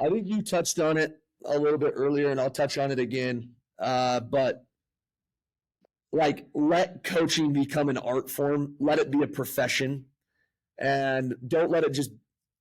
I think you touched on it a little bit earlier, and I'll touch on it again. But like, let coaching become an art form. Let it be a profession, and don't let it just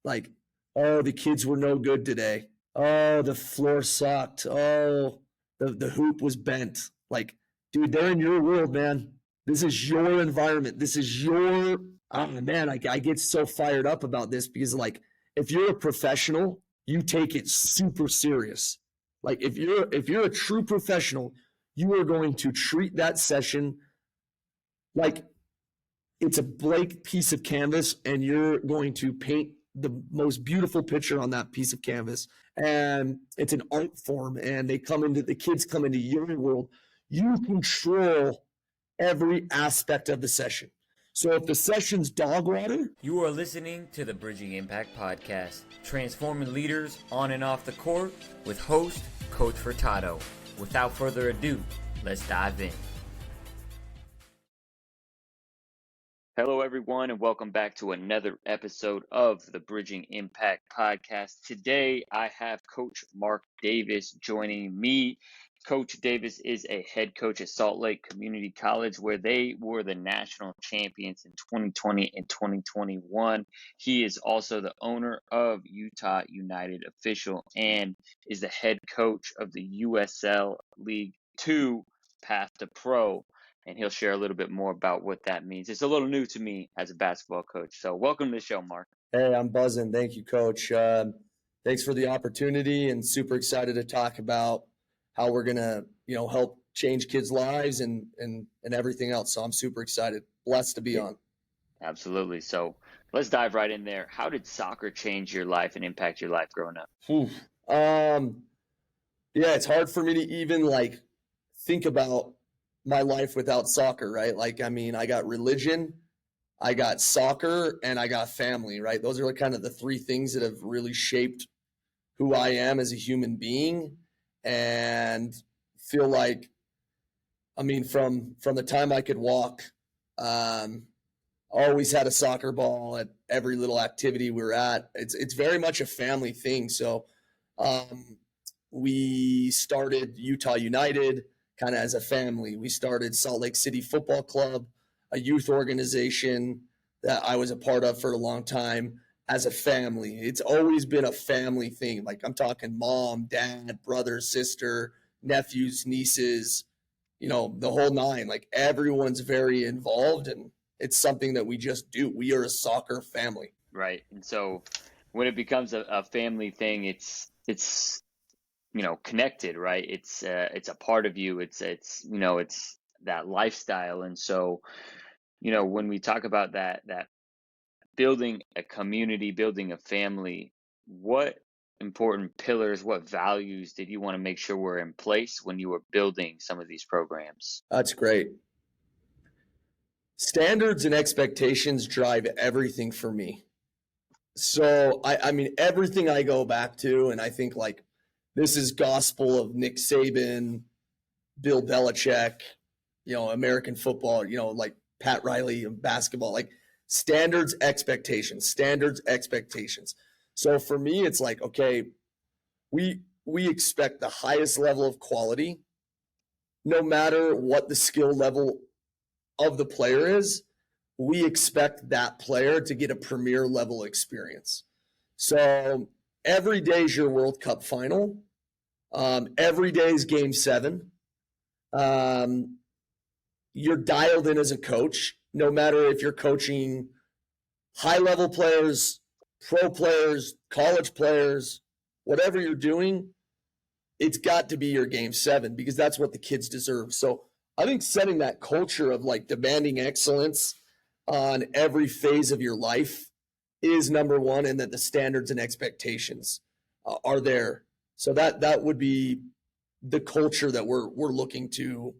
like, oh, the kids were no good today. Oh, the floor sucked. Oh, the hoop was bent. Like, dude, they're in your world, man. This is your environment. This is your, oh man, I get so fired up about this because like, if you're a professional, you take it super serious. Like if you're a true professional, you are going to treat that session like it's a blank piece of canvas, and you're going to paint the most beautiful picture on that piece of canvas. And it's an art form, and the kids come into your world. You control every aspect of the session. So if the session's dog water. You are listening to the Bridging Impact Podcast, transforming leaders on and off the court with host, Coach Furtado. Without further ado, let's dive in. Hello, everyone, and welcome back to another episode of the Bridging Impact Podcast. Today, I have Coach Mark Davis joining me. Coach Davis is a head coach at Salt Lake Community College, where they were the national champions in 2020 and 2021. He is also the owner of Utah United Official and is the head coach of the USL League 2 Path to Pro. And he'll share a little bit more about what that means. It's a little new to me as a basketball coach. So welcome to the show, Mark. Hey, I'm buzzing. Thank you, Coach. Thanks for the opportunity, and super excited to talk about how we're gonna, help change kids' lives and everything else. So I'm super excited. Blessed to be on. Absolutely. So let's dive right in there. How did soccer change your life and impact your life growing up? Yeah, it's hard for me to even think about my life without soccer, right? I got religion, I got soccer, and I got family, right? Those are kind of the three things that have really shaped who I am as a human being. And feel like, from the time I could walk, always had a soccer ball at every little activity we were at. It's very much a family thing. So we started Utah United kind of as a family. We started Salt Lake City Football Club, a youth organization that I was a part of for a long time as a family. It's always been a family thing. Like, I'm talking mom, dad, brother, sister, nephews, nieces, the whole nine. Like, everyone's very involved, and it's something that we just do. We are a soccer family. Right. And so when it becomes a family thing, it's connected, right? It's a part of you. It's that lifestyle. And so, when we talk about that building a community, building a family, what important pillars, what values did you want to make sure were in place when you were building some of these programs? That's great. Standards and expectations drive everything for me. So everything I go back to, and I think this is gospel of Nick Saban, Bill Belichick, American football, Pat Riley and basketball, standards, expectations. So for me, it's okay, we expect the highest level of quality, no matter what the skill level of the player is. We expect that player to get a premier level experience. So every day is your World Cup final. Every day is Game 7. You're dialed in as a coach, no matter if you're coaching high-level players, pro players, college players, whatever you're doing, it's got to be your Game 7 because that's what the kids deserve. So I think setting that culture of demanding excellence on every phase of your life is number one, and that the standards and expectations are there. So that would be the culture that we're looking to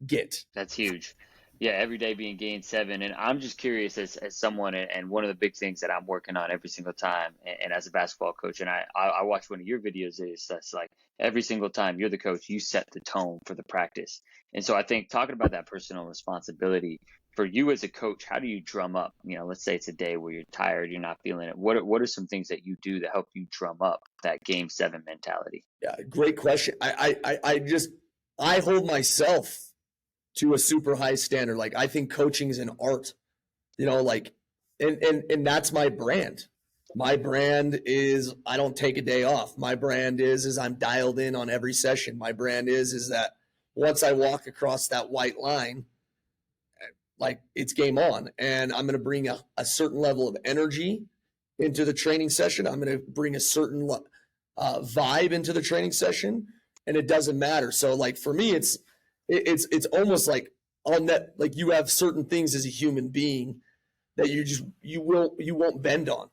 get. That's huge. Yeah, every day being Game 7. And I'm just curious as someone, and one of the big things that I'm working on every single time, and as a basketball coach, and I watched one of your videos, is that's every single time you're the coach, you set the tone for the practice. And so I think talking about that personal responsibility, for you as a coach, how do you drum up? Let's say it's a day where you're tired, you're not feeling it. What are some things that you do to help you drum up that game 7 mentality? Yeah, great question. I hold myself to a super high standard. Like, I think coaching is an art, like, and that's my brand. My brand is I don't take a day off. My brand is I'm dialed in on every session. My brand is that once I walk across that white line, like, it's game on, and I'm going to bring a certain level of energy into the training session. I'm going to bring a certain vibe into the training session, and it doesn't matter. So, like, for me, it's almost like on that, like, you have certain things as a human being that you won't bend on.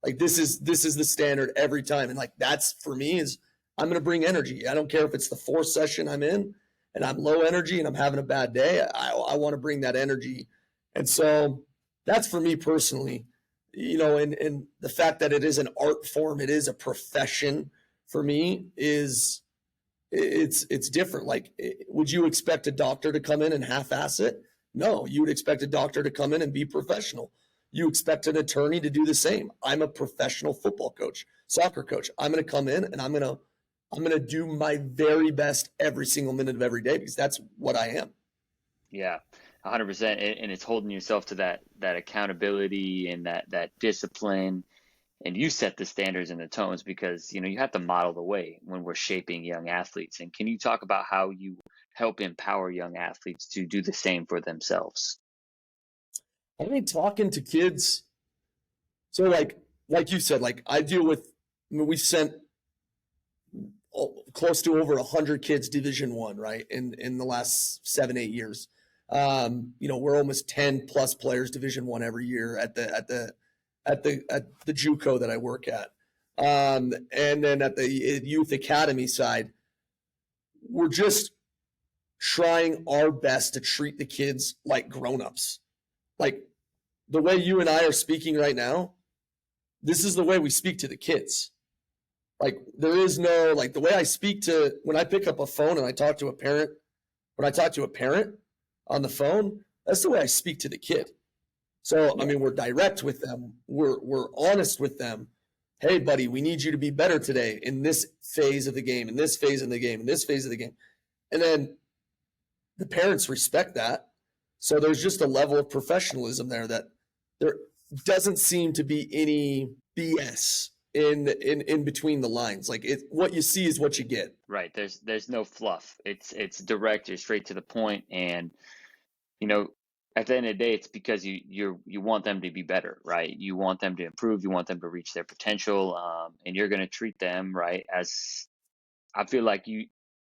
Like, this is the standard every time, and like, that's for me is I'm going to bring energy. I don't care if it's the 4th session I'm in and I'm low energy and I'm having a bad day. I want to bring that energy, and so that's for me personally. And the fact that it is an art form, it is a profession for me, it's different. Like, would you expect a doctor to come in and half-ass it? No, you would expect a doctor to come in and be professional. You expect an attorney to do the same. I'm a professional football coach, soccer coach. I'm going to come in and I'm going to do my very best every single minute of every day, because that's what I am. Yeah, 100%. And it's holding yourself to that accountability and that discipline. And you set the standards and the tones, because you have to model the way when we're shaping young athletes. And can you talk about how you help empower young athletes to do the same for themselves? I mean, talking to kids. So like you said, like, we sent close to over 100 kids Division I, right? In the last 7-8 years. We're almost 10 plus players Division I every year at the JUCO that I work at. And then at the youth academy side, we're just trying our best to treat the kids like grown-ups. Like, the way you and I are speaking right now, this is the way we speak to the kids. Like, there is no, like, the way I speak to, when I pick up a phone and I talk to a parent, on the phone, that's the way I speak to the kid. So, I mean, we're direct with them. We're honest with them. Hey, buddy, we need you to be better today in this phase of the game, in this phase of the game, in this phase of the game. And then the parents respect that. So there's just a level of professionalism there that there doesn't seem to be any BS in between the lines. Like, what you see is what you get. Right. There's no fluff. It's direct. You're straight to the point. And at the end of the day, it's because you want them to be better, right? You want them to improve. You want them to reach their potential, and you're going to treat them right. As I feel like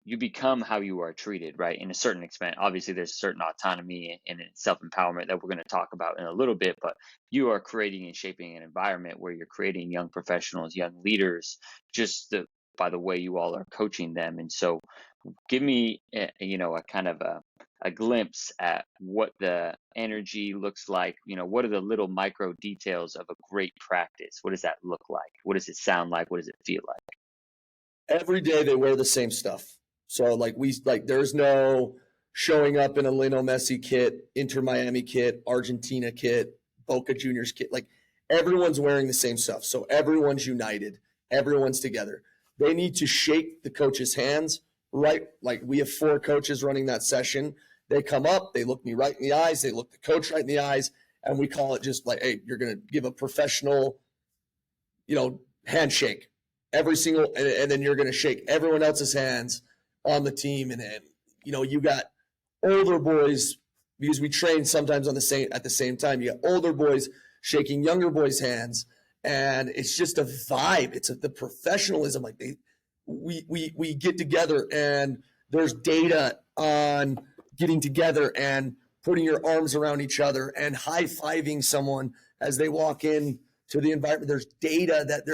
you become how you are treated, right? In a certain extent. Obviously, there's certain autonomy and self-empowerment that we're going to talk about in a little bit, but you are creating and shaping an environment where you're creating young professionals, young leaders, just by the way you all are coaching them. And so give me a kind of a glimpse at what the energy looks like. What are the little micro details of a great practice? What does that look like? What does it sound like? What does it feel like? Every day they wear the same stuff. So there's no showing up in a Lionel Messi kit, Inter Miami kit, Argentina kit, Boca Juniors kit. Like, everyone's wearing the same stuff. So everyone's united. Everyone's together. They need to shake the coach's hands, right? Like, we have 4 coaches running that session. They come up, they look me right in the eyes, they look the coach right in the eyes, and we call it just like, hey, you're going to give a professional, handshake every single, and then you're going to shake everyone else's hands on the team. And then, you got older boys, because we train sometimes at the same time. You got older boys shaking younger boys' hands, and it's just a vibe. It's the professionalism. Like, we get together, and there's data on getting together and putting your arms around each other and high-fiving someone as they walk in to the environment. There's data that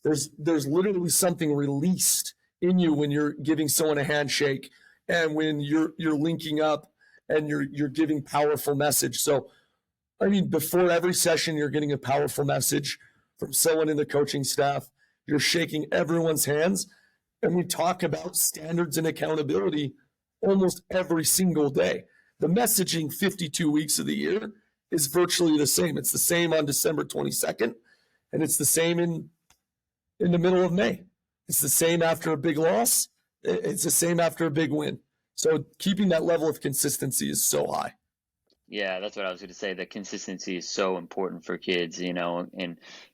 there's literally something released in you when you're giving someone a handshake, and when you're linking up and you're giving powerful message. So, I mean, before every session, you're getting a powerful message from someone in the coaching staff. You're shaking everyone's hands, and we talk about standards and accountability almost every single day. The messaging 52 weeks of the year is virtually the same. It's the same on December 22nd, and it's the same in the middle of May. It's the same after a big loss. It's the same after a big win. So keeping that level of consistency is so high. Yeah, that's what I was going to say. The consistency is so important for kids, and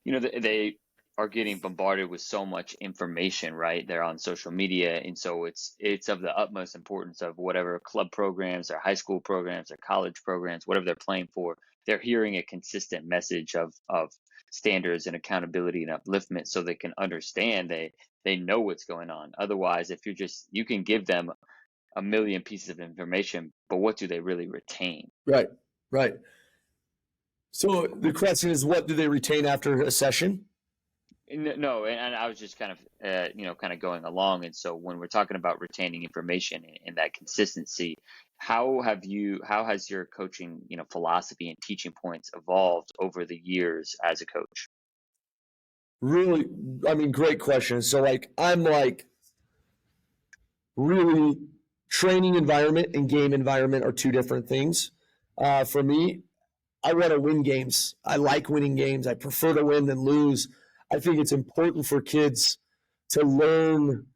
they are getting bombarded with so much information, right? They're on social media, and so it's of the utmost importance of whatever club programs or high school programs or college programs, whatever they're playing for, they're hearing a consistent message of standards and accountability and upliftment so they can understand they know what's going on. Otherwise, if you can give them a million pieces of information, but what do they really retain? Right, right. So the question is, what do they retain after a session? No, and I was just kind of going along. And so when we're talking about retaining information and that consistency, how has your coaching, philosophy and teaching points evolved over the years as a coach? Really, I mean, great question. So I'm really, training environment and game environment are two different things. For me, I want to win games. I like winning games. I prefer to win than lose. I think it's important for kids to learn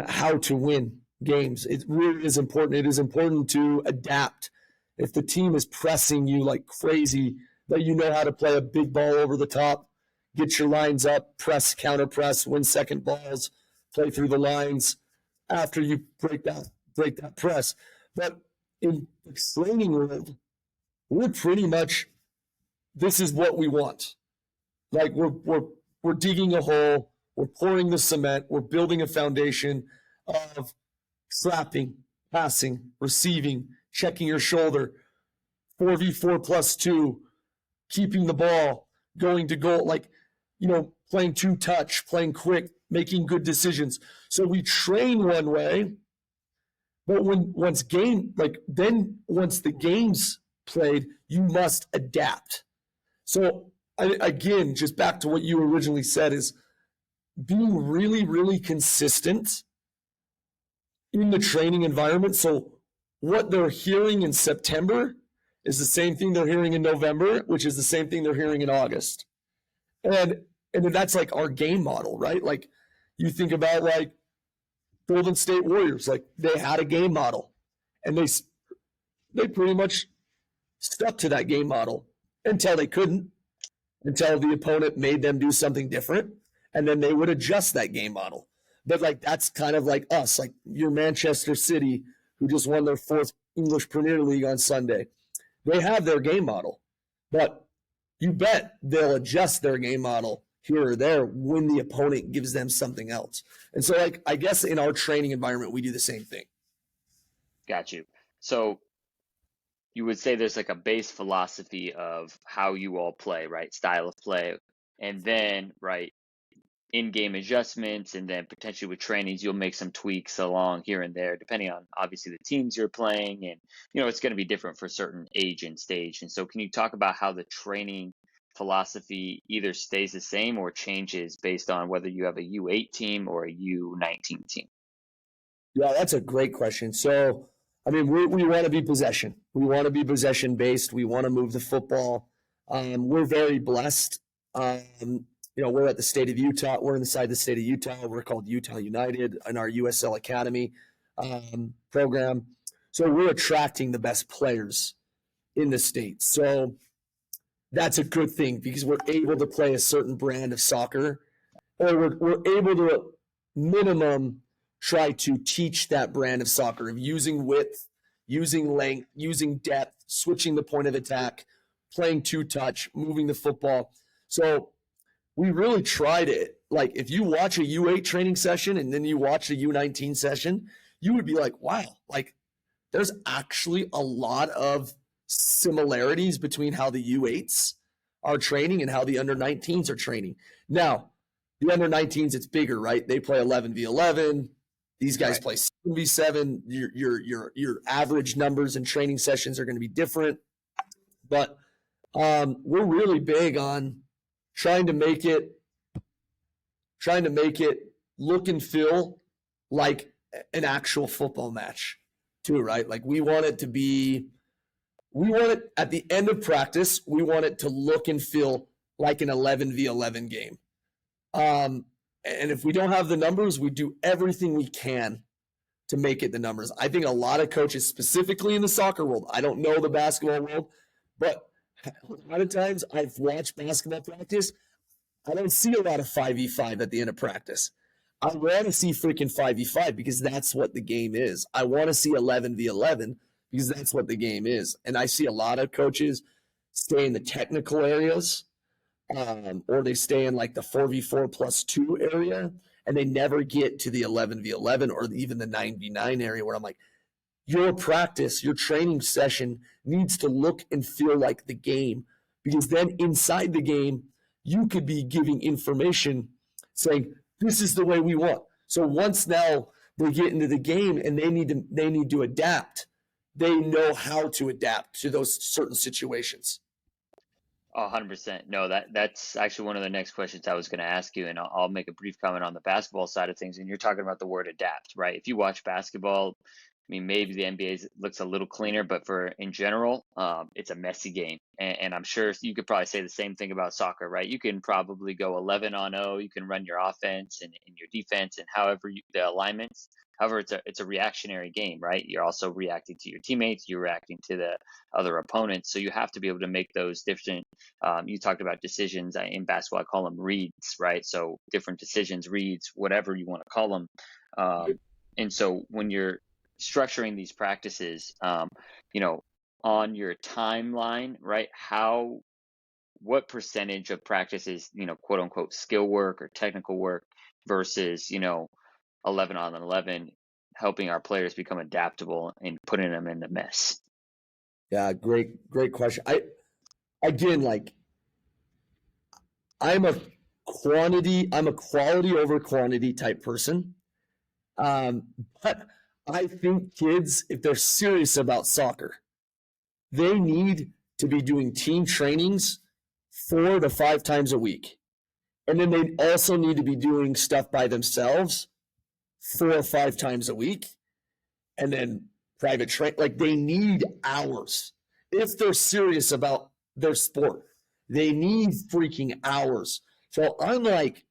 how to win games. It really is important. It is important to adapt. If the team is pressing you like crazy, that you know how to play a big ball over the top, get your lines up, press, counter press, win second balls, play through the lines after you break that press. But in the training world, we're pretty much, this is what we want. Like we're digging a hole, we're pouring the cement, we're building a foundation of slapping, passing, receiving, checking your shoulder, 4v4 plus 2, keeping the ball, going to goal, playing two touch, playing quick, making good decisions. So we train one way, but once the game's played, you must adapt. So again, just back to what you originally said, is being really, really consistent in the training environment. So what they're hearing in September is the same thing they're hearing in November, which is the same thing they're hearing in August. And that's like our game model, right? Like you think about like Golden State Warriors, like they had a game model and they pretty much stuck to that game model until they couldn't, until the opponent made them do something different, and then they would adjust that game model. But like that's kind of like us, like your Manchester City, who just won their 4th English Premier League on Sunday. They have their game model, but you bet they'll adjust their game model here or there when the opponent gives them something else. And so like I guess in our training environment, we do the same thing. Got you. So you would say there's like a base philosophy of how you all play, right? Style of play. And then, right, in-game adjustments, and then potentially with trainings, you'll make some tweaks along here and there, depending on obviously the teams you're playing. And, it's going to be different for certain age and stage. And so can you talk about how the training philosophy either stays the same or changes based on whether you have a U8 team or a U19 team? Yeah, that's a great question. So, I mean, we want to be possession. We want to be possession based. We want to move the football. We're very blessed. We're at the state of Utah. We're inside the state of Utah. We're called Utah United in our USL Academy program. So we're attracting the best players in the state. So that's a good thing because we're able to play a certain brand of soccer, or we're able to minimum try to teach that brand of soccer of using width, using length, using depth, switching the point of attack, playing two-touch, moving the football. So we really tried it. Like if you watch a U8 training session and then you watch a U19 session, you would be like, wow, like there's actually a lot of similarities between how the U8s are training and how the under 19s are training. Now, the under 19s, it's bigger, right? They play 11v11. These guys play 7v7. Your average numbers and training sessions are going to be different. But we're really big on trying to make it look and feel like an actual football match too, right? Like we want it at the end of practice, we want it to look and feel like an 11v11 game. And if we don't have the numbers, we do everything we can to make it the numbers. I think a lot of coaches, specifically in the soccer world, I don't know the basketball world, but a lot of times I've watched basketball practice. I don't see a lot of 5v5 at the end of practice. I want to see freaking 5v5 because that's what the game is. I want to see 11v11 because that's what the game is. And I see a lot of coaches stay in the technical areas, or they stay in like the 4v4 plus 2 area, and they never get to the 11v11 or even the 9v9 area where I'm like, your practice, your training session needs to look and feel like the game, because then inside the game, you could be giving information saying, this is the way we want. So once now they get into the game and they need to adapt, they know how to adapt to those certain situations. 100%. No, that's actually one of the next questions I was going to ask you, and I'll make a brief comment on the basketball side of things. And you're talking about the word adapt, right? If you watch basketball, I mean, maybe the NBA looks a little cleaner, but in general, it's a messy game. And I'm sure you could probably say the same thing about soccer, right? You can probably go 11-0. You can run your offense and your defense and however the alignments. However, it's a reactionary game, right? You're also reacting to your teammates. You're reacting to the other opponents. So you have to be able to make those different. You talked about decisions in basketball. I call them reads, right? So different decisions, reads, whatever you want to call them. And so when you're structuring these practices, on your timeline, right? What percentage of practice is, quote unquote, skill work or technical work versus, 11 on 11, helping our players become adaptable and putting them in the mess? Yeah, great question. I'm a quality over quantity type person. But I think kids, if they're serious about soccer, they need to be doing team trainings 4 to 5 times a week. And then they also need to be doing stuff by themselves 4 or 5 times a week. And then private train, like they need hours. If they're serious about their sport, they need freaking hours. So I'm like,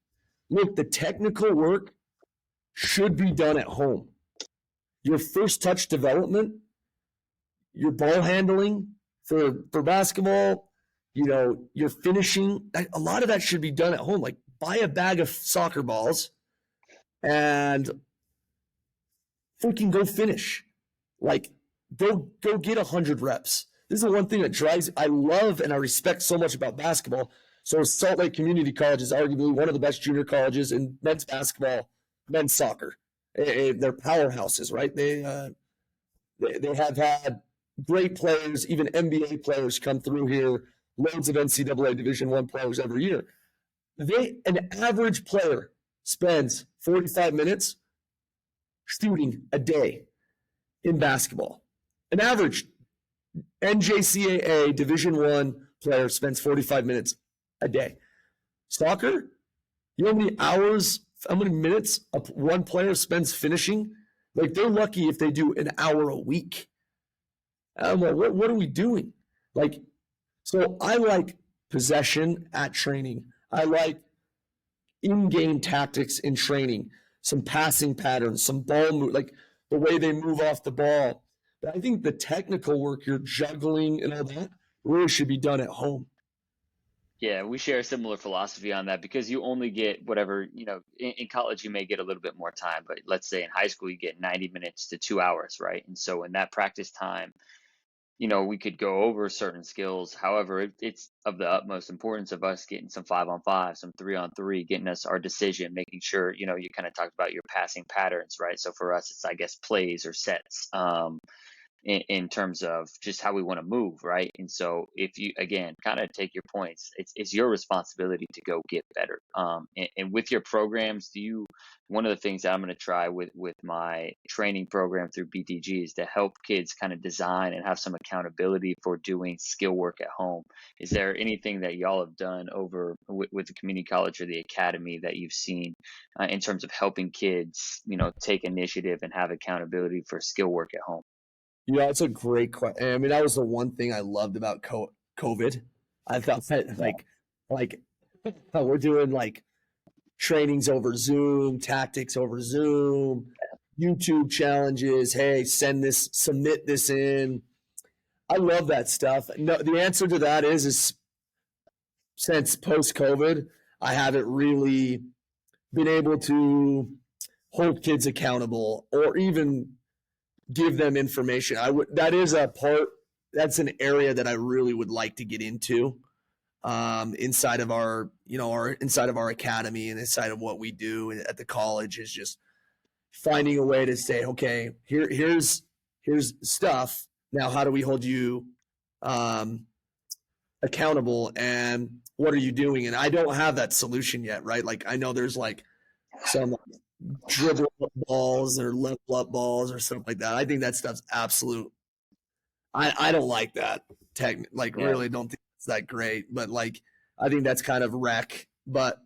look, the technical work should be done at home. Your first touch development, your ball handling for basketball, your finishing, a lot of that should be done at home. Like buy a bag of soccer balls and freaking go finish. Like go get 100 reps. This is the one thing that I love and I respect so much about basketball. So Salt Lake Community College is arguably one of the best junior colleges in men's basketball, men's soccer. They're powerhouses, right? They have had great players, even NBA players come through here, loads of NCAA Division I players every year. An average player spends 45 minutes shooting a day in basketball. An average NJCAA Division I player spends 45 minutes a day. Soccer, you know how many minutes one player spends finishing? Like they're lucky if they do an hour a week. I'm like, what are we doing? Like, so I like possession at training. I like in-game tactics in training, some passing patterns, some ball move, like the way they move off the ball. But I think the technical work, your juggling and all that, really should be done at home. Yeah, we share a similar philosophy on that because you only get whatever, in college you may get a little bit more time, but let's say in high school you get 90 minutes to 2 hours, right? And so in that practice time, we could go over certain skills. However, it's of the utmost importance of us getting some 5-on-5, some 3-on-3, getting us our decision, making sure, you kind of talked about your passing patterns, right? So for us, it's, I guess, plays or sets. In terms of just how we want to move, right? And so if you, again, kind of take your points, it's your responsibility to go get better. And with your programs, one of the things that I'm going to try with my training program through BTG is to help kids kind of design and have some accountability for doing skill work at home. Is there anything that y'all have done over with the community college or the academy that you've seen in terms of helping kids, take initiative and have accountability for skill work at home? It's a great question. I mean, that was the one thing I loved about COVID. I thought that like we're doing like trainings over Zoom, tactics over Zoom, YouTube challenges. Hey, submit this in. I love that stuff. No, the answer to that is since post COVID, I haven't really been able to hold kids accountable or even give them information. That's an area that I really would like to get into inside of our academy and inside of what we do at the college is just finding a way to say, okay, here's stuff. Now, how do we hold you accountable, and what are you doing? And I don't have that solution yet, right? Like I know there's like some dribble up balls or level up balls or something like that. I think that stuff's absolute. I don't like that really don't think it's that great, but like I think that's kind of wreck. But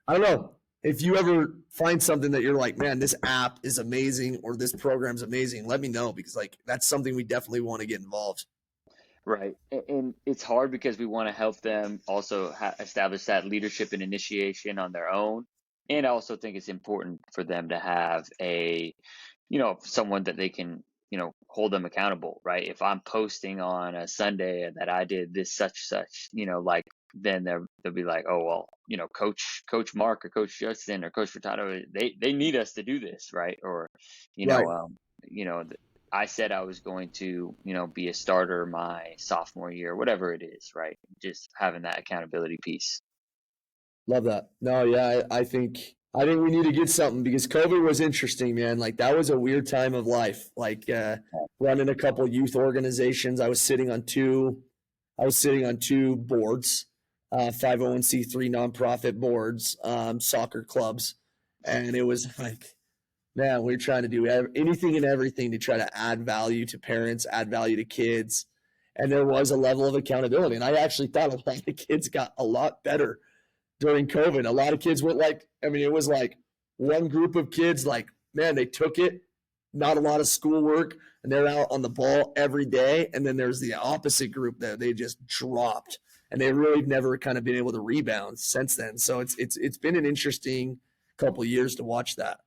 I don't know if you ever find something that you're like, man, this app is amazing or this program's amazing. Let me know because like that's something we definitely want to get involved. Right. And it's hard because we want to help them also establish that leadership and initiation on their own. And I also think it's important for them to have someone that they can, hold them accountable, right? If I'm posting on a Sunday that I did this such, then they'll be like, oh, well, Coach Mark or Coach Justin or Coach Furtado, they need us to do this, right? Or, Right. I said I was going to, be a starter my sophomore year, whatever it is, right? Just having that accountability piece. Love that. No, yeah, I think we need to get something because COVID was interesting, man. Like that was a weird time of life. Like running a couple youth organizations. I was sitting on two boards, 501c3 nonprofit boards, soccer clubs, and it was like, man, we're trying to do anything and everything to try to add value to parents, add value to kids, and there was a level of accountability. And I actually thought a lot of kids got a lot better during COVID. A lot of kids went it was like one group of kids, like, man, they took it, not a lot of schoolwork, and they're out on the ball every day. And then there's the opposite group that they just dropped, and they really never kind of been able to rebound since then. So it's been an interesting couple of years to watch that.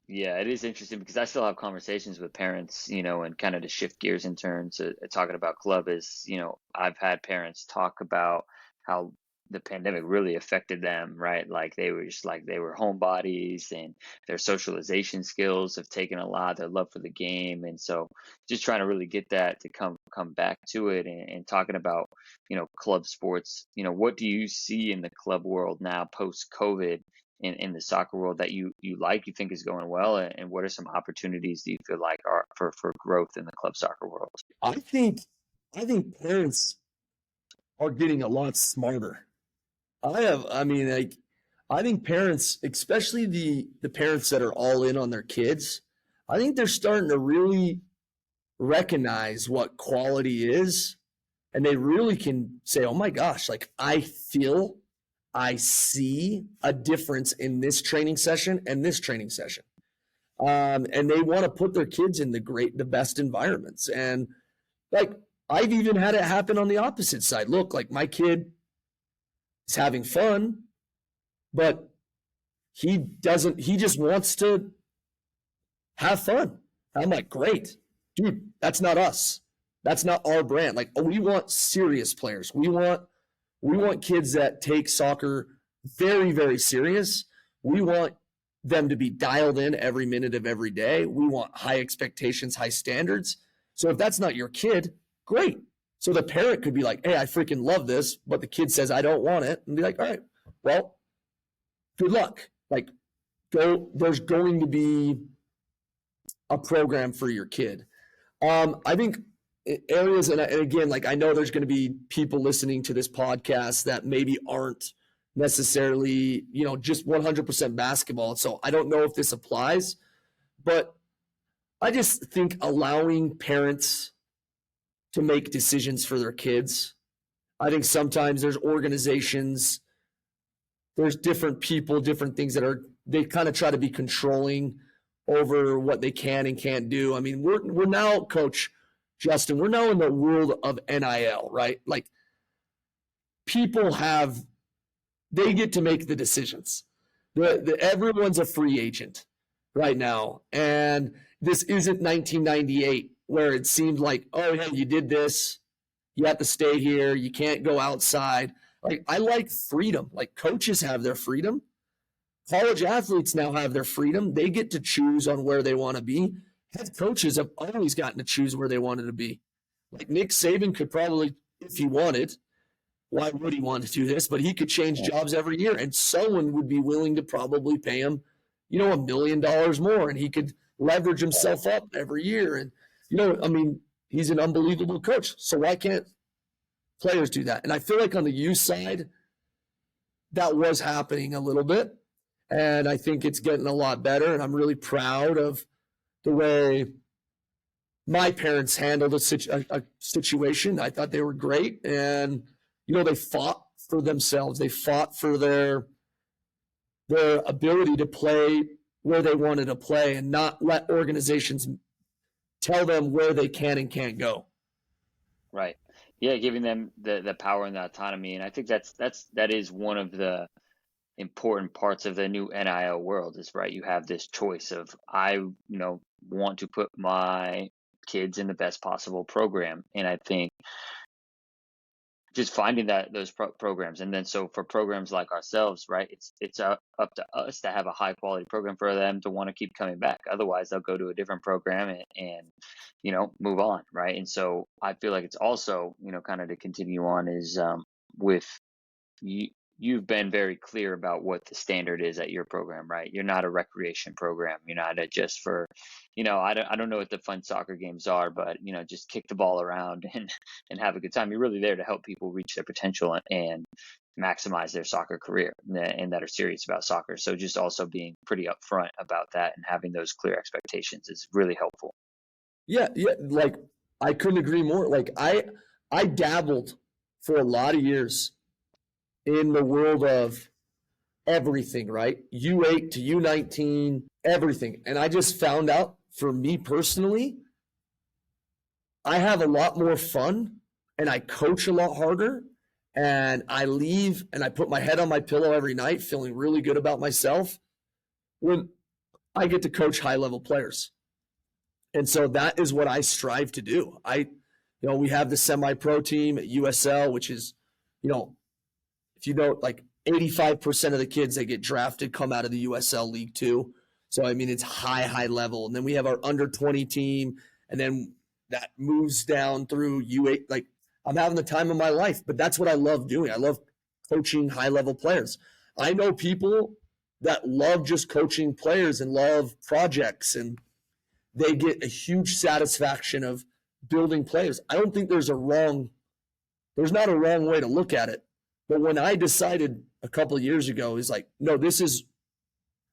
Yeah, it is interesting because I still have conversations with parents, and kind of to shift gears in terms of talking about club is, I've had parents talk about how the pandemic really affected them, right? Like they were homebodies and their socialization skills have taken a lot, their love for the game. And so just trying to really get that to come back to it and talking about, club sports, what do you see in the club world now post COVID in the soccer world that you think is going well, and what are some opportunities do you feel like are for growth in the club soccer world? I think parents are getting a lot smarter. I think parents, especially the parents that are all in on their kids, I think they're starting to really recognize what quality is, and they really can say, oh my gosh, like I see a difference in this training session and this training session. And they want to put their kids in the best environments. And like, I've even had it happen on the opposite side. Look, like my kid is having fun, but he just wants to have fun. I'm like, great, dude, that's not us. That's not our brand. Like, we want serious players. We want kids that take soccer very, very serious. We want them to be dialed in every minute of every day. We want high expectations, high standards. So if that's not your kid, great. So the parent could be like, hey, I freaking love this, but the kid says, I don't want it. And be like, all right, well, good luck. Like, there's going to be a program for your kid. I think areas, and again, like I know there's going to be people listening to this podcast that maybe aren't necessarily, just 100% basketball. So I don't know if this applies, but I just think allowing parents to make decisions for their kids. I think sometimes there's organizations, there's different people, different things they kind of try to be controlling over what they can and can't do. I mean, we're now, Coach, Justin, we're now in the world of NIL, right? Like people they get to make the decisions. Everyone's a free agent right now. And this isn't 1998 where it seemed like, oh, yeah, you did this. You have to stay here. You can't go outside. Like, I like freedom. Like, coaches have their freedom. College athletes now have their freedom. They get to choose on where they want to be. Head coaches have always gotten to choose where they wanted to be. Like, Nick Saban could probably, if he wanted, why would he want to do this? But he could change jobs every year, and someone would be willing to probably pay him, $1 million more, and he could leverage himself up every year. And, he's an unbelievable coach. So why can't players do that? And I feel like on the youth side, that was happening a little bit. And I think it's getting a lot better. And I'm really proud of the way my parents handled a situation. I thought they were great. And, they fought for themselves. They fought for their ability to play where they wanted to play and not let organizations tell them where they can and can't go. Right. Yeah, giving them the power and the autonomy. And I think that is one of the important parts of the new NIL world is, right, you have this choice of I want to put my kids in the best possible program. And I think just finding those programs, and then so for programs like ourselves, right, it's up to us to have a high quality program for them to want to keep coming back. Otherwise, they'll go to a different program and move on, right? And so I feel like it's also kind of to continue on is with you. You've been very clear about what the standard is at your program, right? You're not a recreation program. You're not just for, I don't know what the fun soccer games are, but, just kick the ball around and have a good time. You're really there to help people reach their potential and maximize their soccer career and that are serious about soccer. So just also being pretty upfront about that and having those clear expectations is really helpful. Yeah. Like I couldn't agree more. Like I dabbled for a lot of years in the world of everything, right? U8 to U19, everything. And I just found out for me personally, I have a lot more fun and I coach a lot harder and I leave and I put my head on my pillow every night feeling really good about myself when I get to coach high level players. And so that is what I strive to do. We have the semi-pro team at USL, which is, if you know, like 85% of the kids that get drafted come out of the USL League 2. So, it's high level. And then we have our under 20 team, and then that moves down through U8. Like, I'm having the time of my life, but that's what I love doing. I love coaching high level players. I know people that love just coaching players and love projects, and they get a huge satisfaction of building players. I don't think there's not a wrong way to look at it. But when I decided a couple of years ago, is like, no,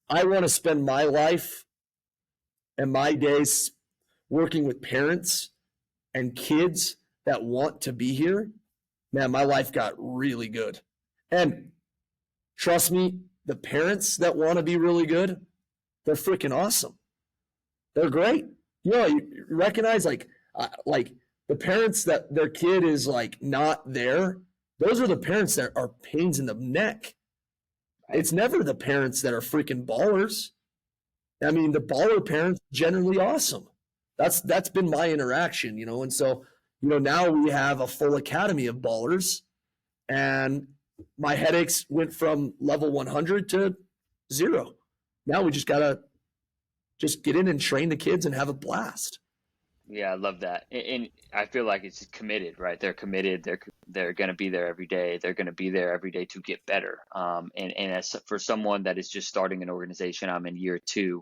I want to spend my life and my days working with parents and kids that want to be here. Man, my life got really good. And trust me, the parents that want to be really good, they're freaking awesome. They're great. You recognize like the parents that their kid is like not there. Those are the parents that are pains in the neck. It's never the parents that are freaking ballers. The baller parents generally awesome. That's been my interaction, and so, now we have a full academy of ballers, and my headaches went from level 100 to 0. Now we just gotta get in and train the kids and have a blast. Yeah, I love that. And I feel like it's committed, right? They're committed. They're going to be there every day. They're going to be there every day to get better. And as for someone that is just starting an organization, I'm in year 2,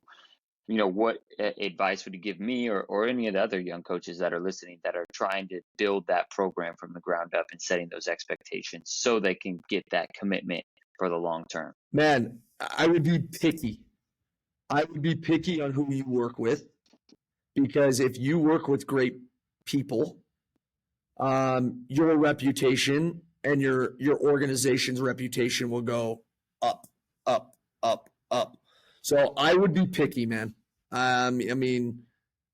what advice would you give me or any of the other young coaches that are listening that are trying to build that program from the ground up and setting those expectations so they can get that commitment for the long term? Man, I would be picky. I would be picky on who you work with. Because if you work with great people, your reputation and your organization's reputation will go up, up, up, up. So I would be picky, man.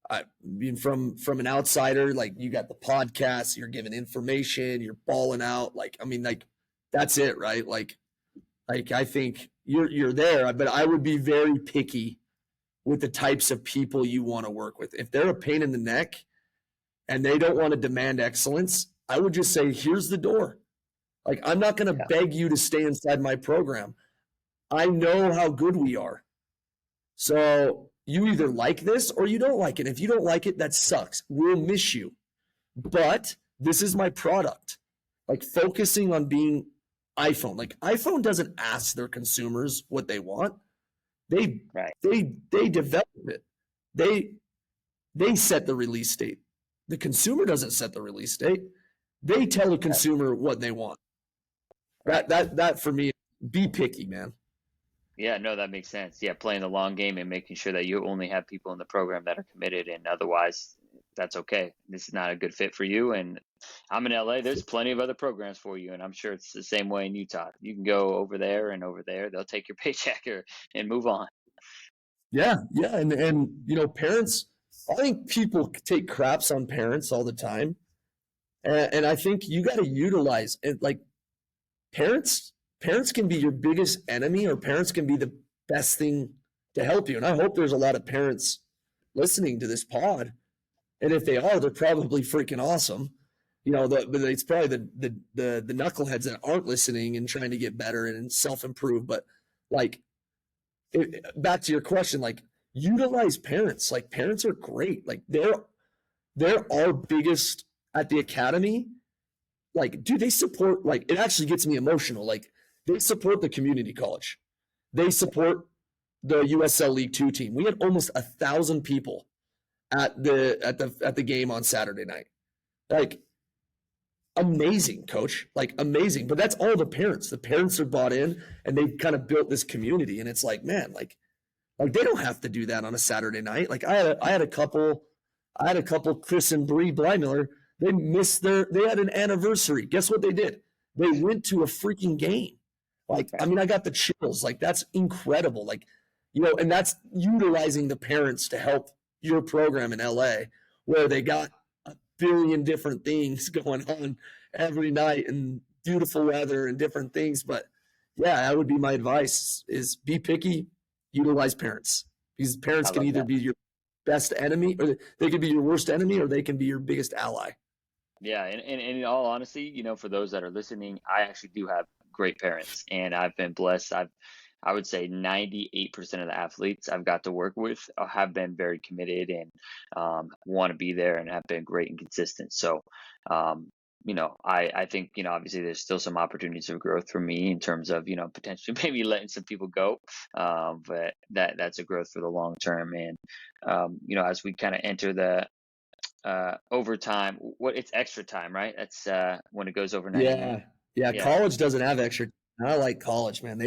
I mean, from an outsider, like you got the podcast, you're giving information, you're balling out. Like, I mean, like that's it, right? Like I think you're there, but I would be very picky with the types of people you want to work with. If they're a pain in the neck and they don't want to demand excellence, I would just say, here's the door. Like, I'm not going to beg you to stay inside my program. I know how good we are. So you either like this or you don't like it. If you don't like it, that sucks. We'll miss you. But this is my product. Like focusing on being iPhone. Like iPhone doesn't ask their consumers what they want. They develop it. They set the release date. The consumer doesn't set the release date. They tell the consumer what they want. That for me, be picky, man. Yeah, no, that makes sense. Yeah, playing the long game and making sure that you only have people in the program that are committed, and otherwise, that's okay. This is not a good fit for you. And I'm in LA. There's plenty of other programs for you, and I'm sure it's the same way in Utah. You can go over there and over there. They'll take your paycheck and move on. Yeah, and you know, parents. I think people take craps on parents all the time, and I think you got to utilize it. Like parents can be your biggest enemy, or parents can be the best thing to help you. And I hope there's a lot of parents listening to this pod, and if they are, they're probably freaking awesome. You know, but it's probably the knuckleheads that aren't listening and trying to get better and self-improve. But like, back to your question, like utilize parents. Like parents are great. Like they're our biggest at the academy. Like, dude, they support, like, it actually gets me emotional. Like, they support the community college. They support the USL League 2 team. We had almost 1,000 people at the game on Saturday night. Like, amazing, coach. Like, amazing. But that's all the parents. The parents are bought in, and they've kind of built this community. And it's like, man, like they don't have to do that on a Saturday night. Like, I had a couple, Chris and Bree Blymiller. They had an anniversary. Guess what they did? They went to a freaking game. Like, I mean, I got the chills. Like, that's incredible. Like, you know, and that's utilizing the parents to help your program in LA, where they got a billion different things going on every night and beautiful weather and different things. But yeah, that would be my advice is be picky, utilize parents. Because parents can either be your best enemy, or they could be your worst enemy, or they can be your biggest ally. Yeah, and in all honesty, you know, for those that are listening, I actually do have great parents, and I've been blessed. I would say 98% of the athletes I've got to work with have been very committed and want to be there and have been great and consistent. So, you know, I think, you know, obviously there's still some opportunities of growth for me in terms of, you know, potentially maybe letting some people go. But that's a growth for the long term. And, you know, as we kind of enter the overtime, it's extra time, right? That's when it goes over 90 minutes. Yeah. College doesn't have extra. I like college, man.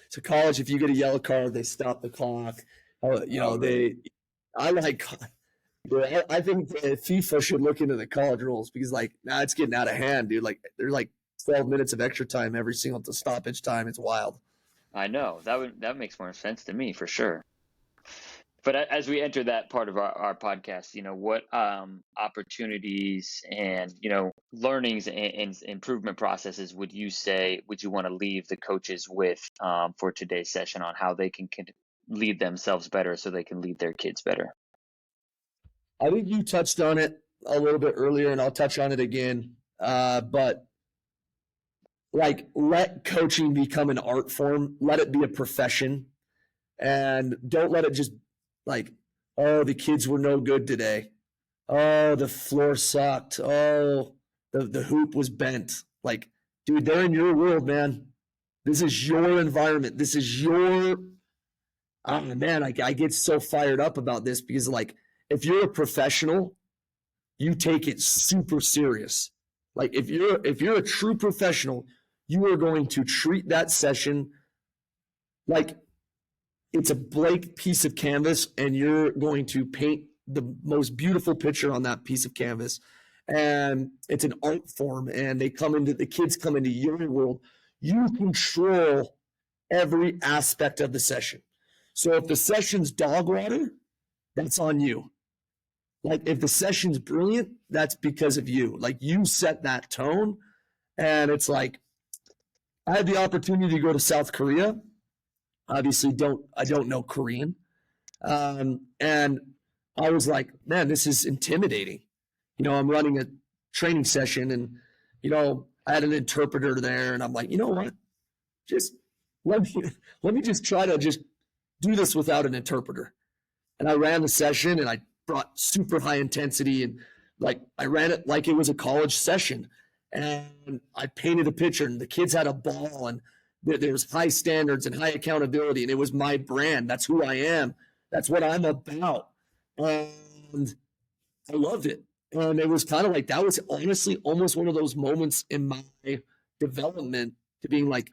So college, if you get a yellow card, they stop the clock. You know, I like. I think FIFA should look into the college rules, because like now it's getting out of hand, dude. Like there's like 12 minutes of extra time every single stoppage time. It's wild. I know that makes more sense to me for sure. But as we enter that part of our podcast, you know, what opportunities and, you know, learnings and improvement processes would you want to leave the coaches with for today's session on how they can lead themselves better so they can lead their kids better? I think you touched on it a little bit earlier, and I'll touch on it again. But like, let coaching become an art form. Let it be a profession, and don't let it just like, oh, the kids were no good today. Oh, the floor sucked. Oh, the hoop was bent. Like, dude, they're in your world, man. This is your environment. This is your, oh man, I get so fired up about this, because like, if you're a professional, you take it super serious. Like if you're a true professional, you are going to treat that session like it's a blank piece of canvas, and you're going to paint the most beautiful picture on that piece of canvas. And it's an art form, and the kids come into your world. You control every aspect of the session. So if the session's dog water, that's on you. like if the session's brilliant, that's because of you. Like you set that tone. And it's like, I had the opportunity to go to South Korea. Obviously, I don't know Korean. And I was like, man, this is intimidating. I'm running a training session and, I had an interpreter there and I'm like, you know what? Just let me just try to just do this without an interpreter. And I ran the session and I brought super high intensity and like I ran it like it was a college session. And I painted a picture and the kids had a ball and there was high standards and high accountability and it was my brand. That's who I am. That's what I'm about. And I loved it. And it was kind of like, that was honestly almost one of those moments in my development to being like,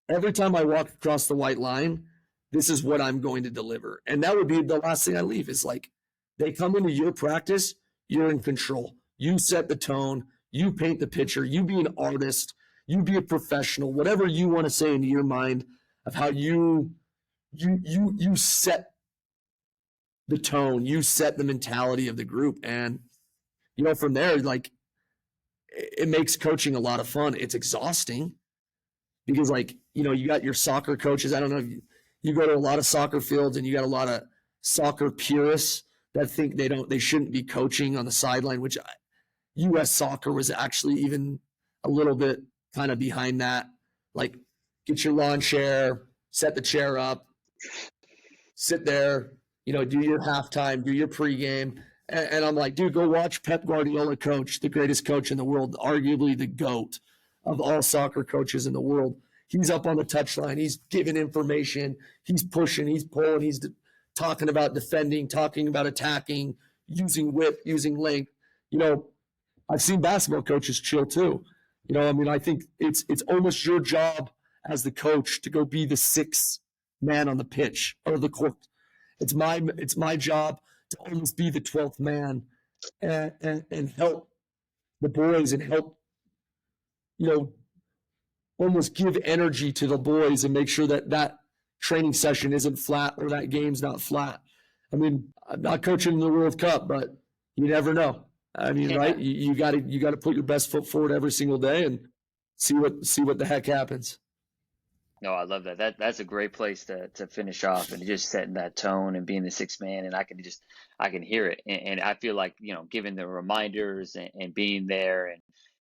every time I walk across the white line, this is what I'm going to deliver. And that would be the last thing I leave is like, they come into your practice, you're in control. You set the tone, you paint the picture, you be an artist, you be a professional, whatever you want to say into your mind of how you set the tone, you set the mentality of the group. And, from there, like it makes coaching a lot of fun. It's exhausting because like, you got your soccer coaches. I don't know if you go to a lot of soccer fields and you got a lot of soccer purists that think they shouldn't be coaching on the sideline, which US soccer was actually even a little bit kind of behind that. Like get your lawn chair, set the chair up, sit there, do your halftime, do your pregame. And I'm like, dude, go watch Pep Guardiola coach, the greatest coach in the world, arguably the GOAT of all soccer coaches in the world. He's up on the touchline. He's giving information. He's pushing. He's pulling. He's talking about defending, talking about attacking, using whip, using length. I've seen basketball coaches chill too. I think it's almost your job as the coach to go be the sixth man on the pitch or the court. It's my job to almost be the 12th man and help the boys and help, almost give energy to the boys and make sure that training session isn't flat or that game's not flat. I'm not coaching in the World Cup, but you never know. Right? You got to put your best foot forward every single day and see what the heck happens. No, I love that. That's a great place to finish off and just setting that tone and being the sixth man. And I can hear it. And I feel like, giving the reminders and being there and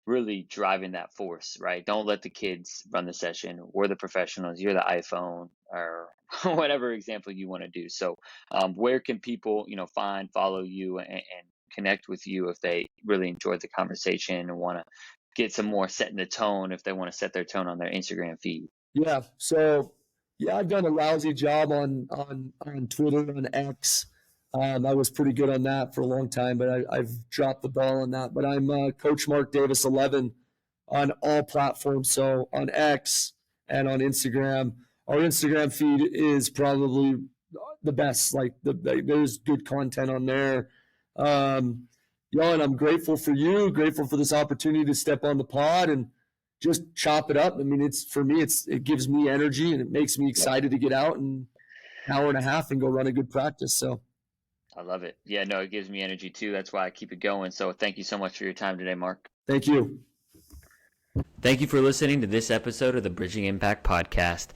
really driving that force, right? Don't let the kids run the session. We're the professionals. You're the iPhone or whatever example you want to do. So where can people, follow you and connect with you if they really enjoyed the conversation and want to get some more setting the tone, if they want to set their tone on their Instagram feed? Yeah. So I've done a lousy job on Twitter, on X. I was pretty good on that for a long time, but I've dropped the ball on that. But I'm Coach Mark Davis 11 on all platforms. So on X and on Instagram. Our Instagram feed is probably the best. Like there's good content on there. And I'm grateful for you, grateful for this opportunity to step on the pod and just chop it up. It gives me energy and it makes me excited to get out in an hour and a half and go run a good practice. So I love it. Yeah, no, it gives me energy too. That's why I keep it going. So thank you so much for your time today, Mark. Thank you. Thank you for listening to this episode of the Bridging Impact Podcast.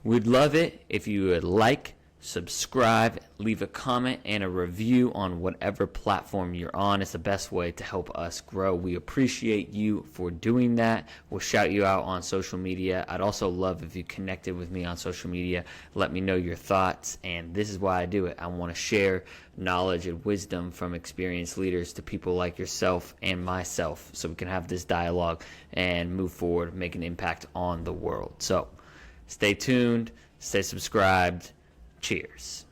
We'd love it if you would like, subscribe, leave a comment and a review on whatever platform you're on. It's the best way to help us grow. We appreciate you for doing that. We'll shout you out on social media. I'd also love if you connected with me on social media. Let me know your thoughts. And this is why I do it. I want to share knowledge and wisdom from experienced leaders to people like yourself and myself so we can have this dialogue and move forward, make an impact on the world. So stay tuned, stay subscribed. Cheers.